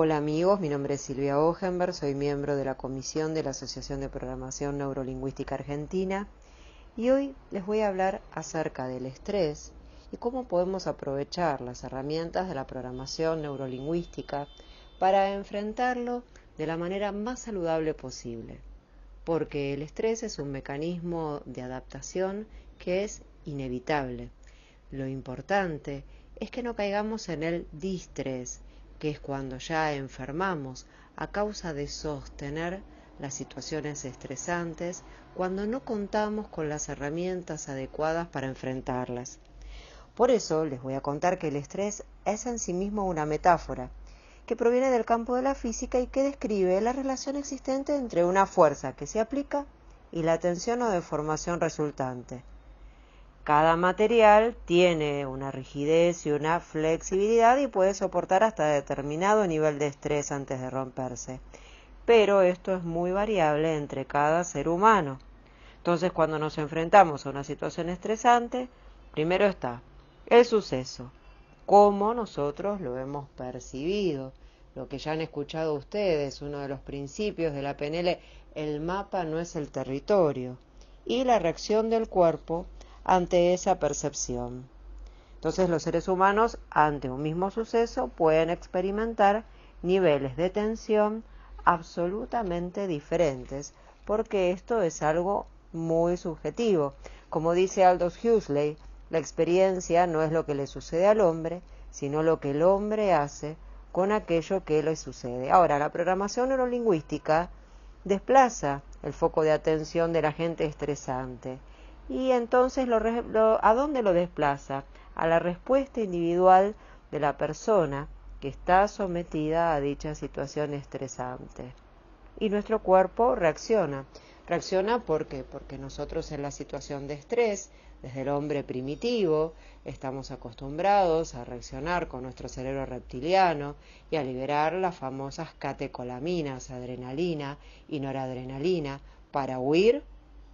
Hola amigos, mi nombre es Silvia Ogenberg, soy miembro de la Comisión de la Asociación de Programación Neurolingüística Argentina y hoy les voy a hablar acerca del estrés y cómo podemos aprovechar las herramientas de la programación neurolingüística para enfrentarlo de la manera más saludable posible, porque el estrés es un mecanismo de adaptación que es inevitable. Lo importante es que no caigamos en el distrés, que es cuando ya enfermamos a causa de sostener las situaciones estresantes cuando no contamos con las herramientas adecuadas para enfrentarlas. Por eso les voy a contar que el estrés es en sí mismo una metáfora que proviene del campo de la física y que describe la relación existente entre una fuerza que se aplica y la tensión o deformación resultante. Cada material tiene una rigidez y una flexibilidad y puede soportar hasta determinado nivel de estrés antes de romperse. Pero esto es muy variable entre cada ser humano. Entonces, cuando nos enfrentamos a una situación estresante, primero está el suceso, cómo nosotros lo hemos percibido. Lo que ya han escuchado ustedes, uno de los principios de la PNL, el mapa no es el territorio. Y la reacción del cuerpo ante esa percepción. Entonces los seres humanos ante un mismo suceso pueden experimentar niveles de tensión absolutamente diferentes, porque esto es algo muy subjetivo. Como dice Aldous Huxley, la experiencia no es lo que le sucede al hombre, sino lo que el hombre hace con aquello que le sucede. Ahora, la programación neurolingüística desplaza el foco de atención de la gente estresante. Y entonces, ¿a dónde lo desplaza? A la respuesta individual de la persona que está sometida a dicha situación estresante. Y nuestro cuerpo reacciona. Reacciona ¿por qué? Porque nosotros en la situación de estrés, desde el hombre primitivo, estamos acostumbrados a reaccionar con nuestro cerebro reptiliano y a liberar las famosas catecolaminas, adrenalina y noradrenalina, para huir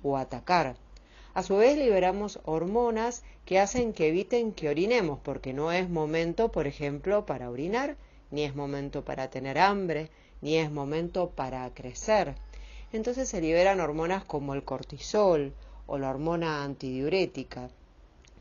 o atacar. A su vez liberamos hormonas que hacen que eviten que orinemos, porque no es momento, por ejemplo, para orinar, ni es momento para tener hambre, ni es momento para crecer. Entonces se liberan hormonas como el cortisol o la hormona antidiurética,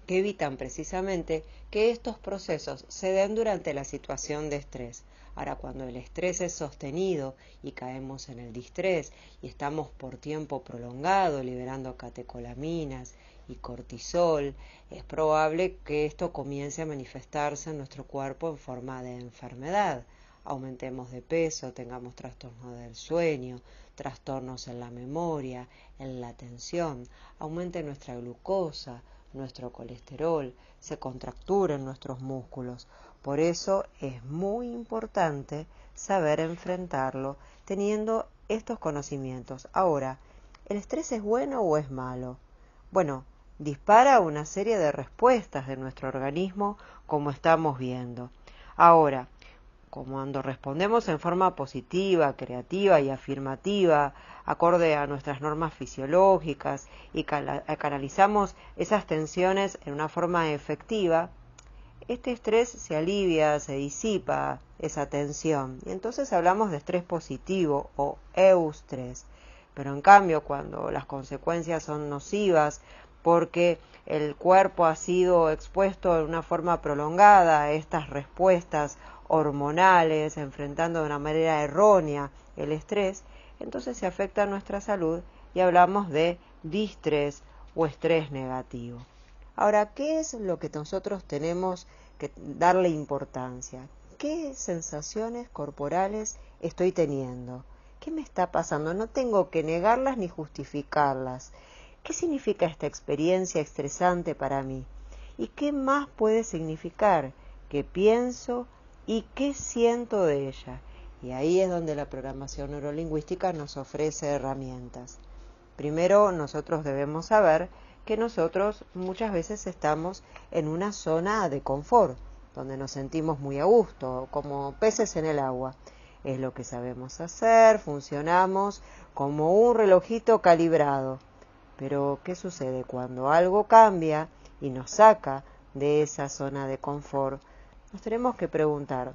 que evitan precisamente que estos procesos se den durante la situación de estrés. Ahora, cuando el estrés es sostenido y caemos en el distrés y estamos por tiempo prolongado liberando catecolaminas y cortisol, es probable que esto comience a manifestarse en nuestro cuerpo en forma de enfermedad. Aumentemos de peso, tengamos trastornos del sueño, trastornos en la memoria, en la atención, aumente nuestra glucosa, nuestro colesterol, se contracturen nuestros músculos. Por eso es muy importante saber enfrentarlo teniendo estos conocimientos. Ahora, ¿el estrés es bueno o es malo? Bueno, dispara una serie de respuestas de nuestro organismo, como estamos viendo. Ahora, cuando respondemos en forma positiva, creativa y afirmativa, acorde a nuestras normas fisiológicas y canalizamos esas tensiones en una forma efectiva, este estrés se alivia, se disipa esa tensión. Y entonces hablamos de estrés positivo o eustrés. Pero en cambio, cuando las consecuencias son nocivas porque el cuerpo ha sido expuesto de una forma prolongada a estas respuestas hormonales, enfrentando de una manera errónea el estrés, entonces se afecta a nuestra salud y hablamos de distrés o estrés negativo. Ahora, ¿qué es lo que nosotros tenemos que darle importancia? ¿Qué sensaciones corporales estoy teniendo? ¿Qué me está pasando? No tengo que negarlas ni justificarlas. ¿Qué significa esta experiencia estresante para mí? ¿Y qué más puede significar? ¿Qué pienso y qué siento de ella? Y ahí es donde la programación neurolingüística nos ofrece herramientas. Primero, nosotros debemos saber que nosotros muchas veces estamos en una zona de confort, donde nos sentimos muy a gusto, como peces en el agua. Es lo que sabemos hacer, funcionamos como un relojito calibrado. Pero, ¿qué sucede cuando algo cambia y nos saca de esa zona de confort? Nos tenemos que preguntar,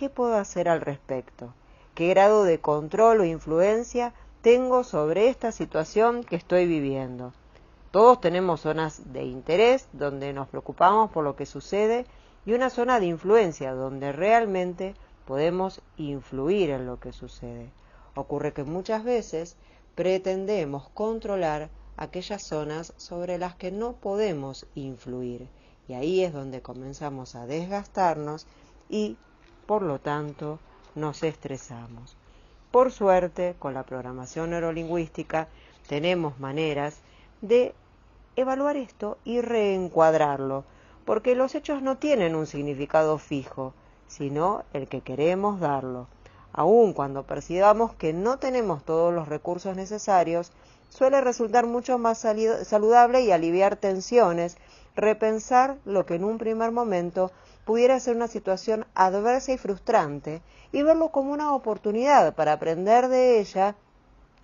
¿qué puedo hacer al respecto? ¿Qué grado de control o influencia tengo sobre esta situación que estoy viviendo? Todos tenemos zonas de interés donde nos preocupamos por lo que sucede y una zona de influencia donde realmente podemos influir en lo que sucede. Ocurre que muchas veces pretendemos controlar aquellas zonas sobre las que no podemos influir y ahí es donde comenzamos a desgastarnos y, por lo tanto, nos estresamos. Por suerte, con la programación neurolingüística tenemos maneras de evaluar esto y reencuadrarlo, porque los hechos no tienen un significado fijo, sino el que queremos darlo. Aun cuando percibamos que no tenemos todos los recursos necesarios, suele resultar mucho más saludable y aliviar tensiones, repensar lo que en un primer momento pudiera ser una situación adversa y frustrante y verlo como una oportunidad para aprender de ella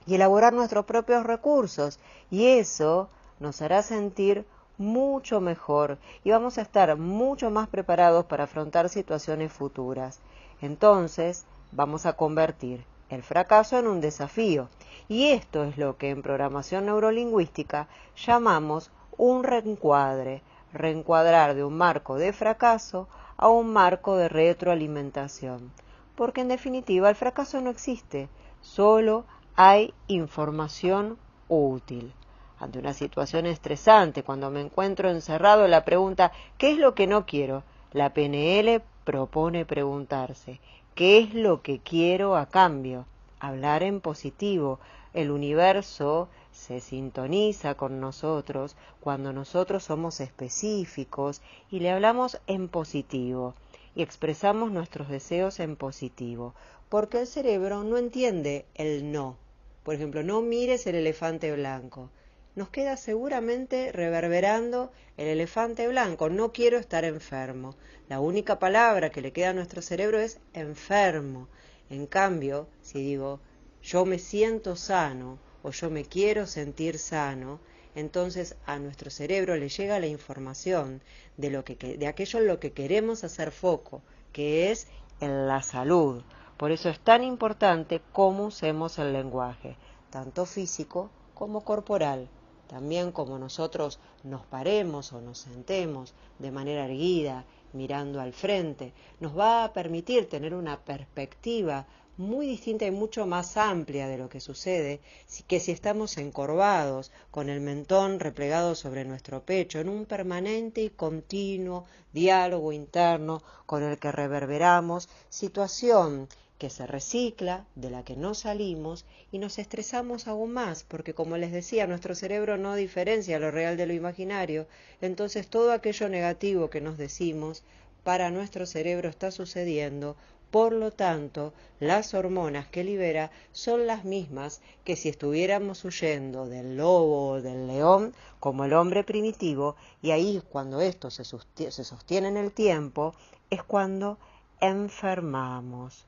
y elaborar nuestros propios recursos. Y eso nos hará sentir mucho mejor y vamos a estar mucho más preparados para afrontar situaciones futuras. Entonces, vamos a convertir el fracaso en un desafío. Y esto es lo que en programación neurolingüística llamamos un reencuadre. Reencuadrar de un marco de fracaso a un marco de retroalimentación. Porque en definitiva el fracaso no existe, solo hay información útil. Ante una situación estresante, cuando me encuentro encerrado en la pregunta ¿qué es lo que no quiero?, la PNL propone preguntarse ¿qué es lo que quiero a cambio? Hablar en positivo. El universo se sintoniza con nosotros cuando nosotros somos específicos y le hablamos en positivo y expresamos nuestros deseos en positivo, porque el cerebro no entiende el no. Por ejemplo, no mires el elefante blanco. Nos queda seguramente reverberando el elefante blanco. No quiero estar enfermo. La única palabra que le queda a nuestro cerebro es enfermo. En cambio, si digo yo me siento sano o yo me quiero sentir sano, entonces a nuestro cerebro le llega la información de aquello en lo que queremos hacer foco, que es en la salud. Por eso es tan importante cómo usemos el lenguaje, tanto físico como corporal. También como nosotros nos paremos o nos sentemos de manera erguida, mirando al frente, nos va a permitir tener una perspectiva muy distinta y mucho más amplia de lo que sucede que si estamos encorvados, con el mentón replegado sobre nuestro pecho, en un permanente y continuo diálogo interno con el que reverberamos, situación que se recicla, de la que no salimos y nos estresamos aún más, porque como les decía, nuestro cerebro no diferencia lo real de lo imaginario, entonces todo aquello negativo que nos decimos para nuestro cerebro está sucediendo. Por lo tanto, las hormonas que libera son las mismas que si estuviéramos huyendo del lobo o del león, como el hombre primitivo, y ahí cuando esto se sostiene en el tiempo, es cuando enfermamos.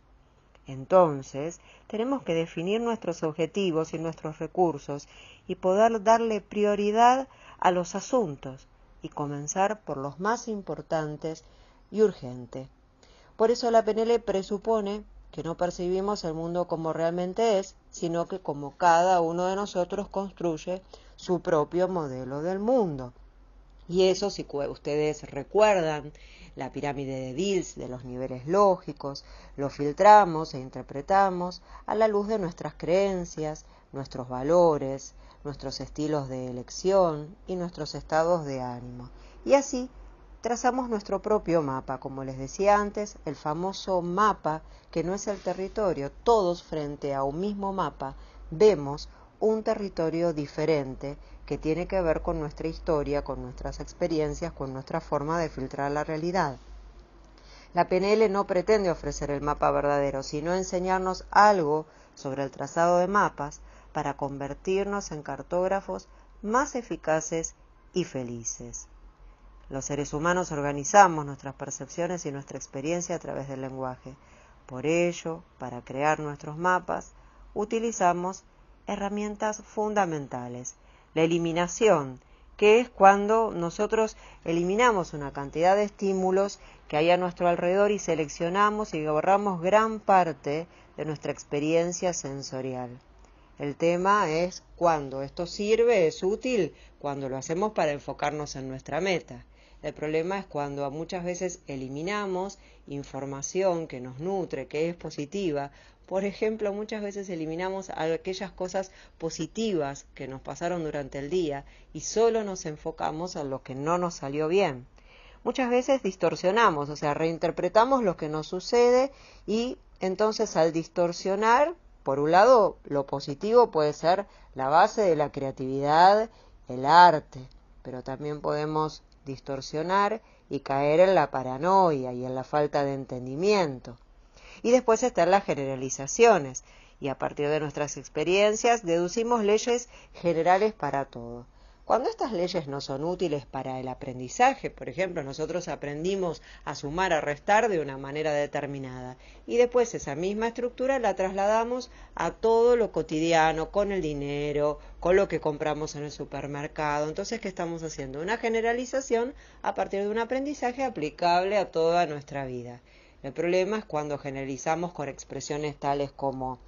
Entonces, tenemos que definir nuestros objetivos y nuestros recursos y poder darle prioridad a los asuntos y comenzar por los más importantes y urgentes. Por eso la PNL presupone que no percibimos el mundo como realmente es, sino que como cada uno de nosotros construye su propio modelo del mundo. Y eso, si ustedes recuerdan la pirámide de Diels de los niveles lógicos, lo filtramos e interpretamos a la luz de nuestras creencias, nuestros valores, nuestros estilos de elección y nuestros estados de ánimo. Y así trazamos nuestro propio mapa, como les decía antes, el famoso mapa que no es el territorio. Todos frente a un mismo mapa vemos un territorio diferente que tiene que ver con nuestra historia, con nuestras experiencias, con nuestra forma de filtrar la realidad. La PNL no pretende ofrecer el mapa verdadero, sino enseñarnos algo sobre el trazado de mapas para convertirnos en cartógrafos más eficaces y felices. Los seres humanos organizamos nuestras percepciones y nuestra experiencia a través del lenguaje. Por ello, para crear nuestros mapas, utilizamos herramientas fundamentales. La eliminación, que es cuando nosotros eliminamos una cantidad de estímulos que hay a nuestro alrededor y seleccionamos y borramos gran parte de nuestra experiencia sensorial. El tema es cuando esto sirve, es útil, cuando lo hacemos para enfocarnos en nuestra meta. El problema es cuando muchas veces eliminamos información que nos nutre, que es positiva. Por ejemplo, muchas veces eliminamos aquellas cosas positivas que nos pasaron durante el día y solo nos enfocamos en lo que no nos salió bien. Muchas veces distorsionamos, o sea, reinterpretamos lo que nos sucede y entonces al distorsionar, por un lado, lo positivo puede ser la base de la creatividad, el arte, pero también podemos distorsionar y caer en la paranoia y en la falta de entendimiento. Y después están las generalizaciones, y a partir de nuestras experiencias deducimos leyes generales para todo. Cuando estas leyes no son útiles para el aprendizaje, por ejemplo, nosotros aprendimos a sumar, a restar de una manera determinada, y después esa misma estructura la trasladamos a todo lo cotidiano, con el dinero, con lo que compramos en el supermercado. Entonces, ¿qué estamos haciendo? Una generalización a partir de un aprendizaje aplicable a toda nuestra vida. El problema es cuando generalizamos con expresiones tales como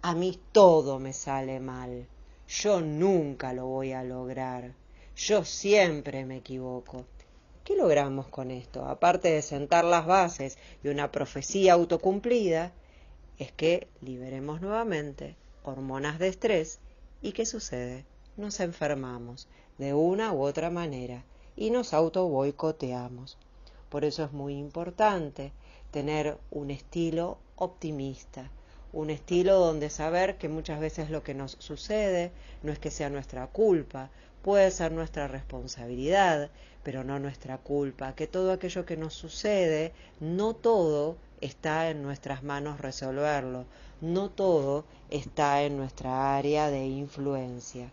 a mí todo me sale mal, yo nunca lo voy a lograr, yo siempre me equivoco. ¿Qué logramos con esto? Aparte de sentar las bases y una profecía autocumplida, es que liberemos nuevamente hormonas de estrés y ¿qué sucede? Nos enfermamos de una u otra manera y nos auto boicoteamos. Por eso es muy importante tener un estilo optimista, un estilo donde saber que muchas veces lo que nos sucede no es que sea nuestra culpa, puede ser nuestra responsabilidad, pero no nuestra culpa, que todo aquello que nos sucede, no todo está en nuestras manos resolverlo, no todo está en nuestra área de influencia,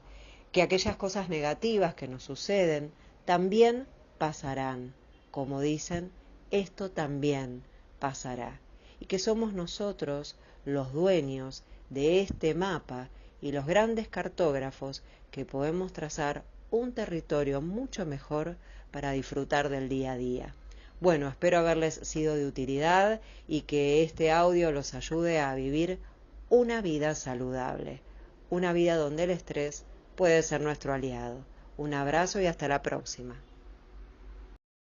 que aquellas cosas negativas que nos suceden también pasarán, como dicen, esto también pasará, y que somos nosotros los dueños de este mapa y los grandes cartógrafos que podemos trazar un territorio mucho mejor para disfrutar del día a día. Bueno, espero haberles sido de utilidad y que este audio los ayude a vivir una vida saludable, una vida donde el estrés puede ser nuestro aliado. Un abrazo y hasta la próxima.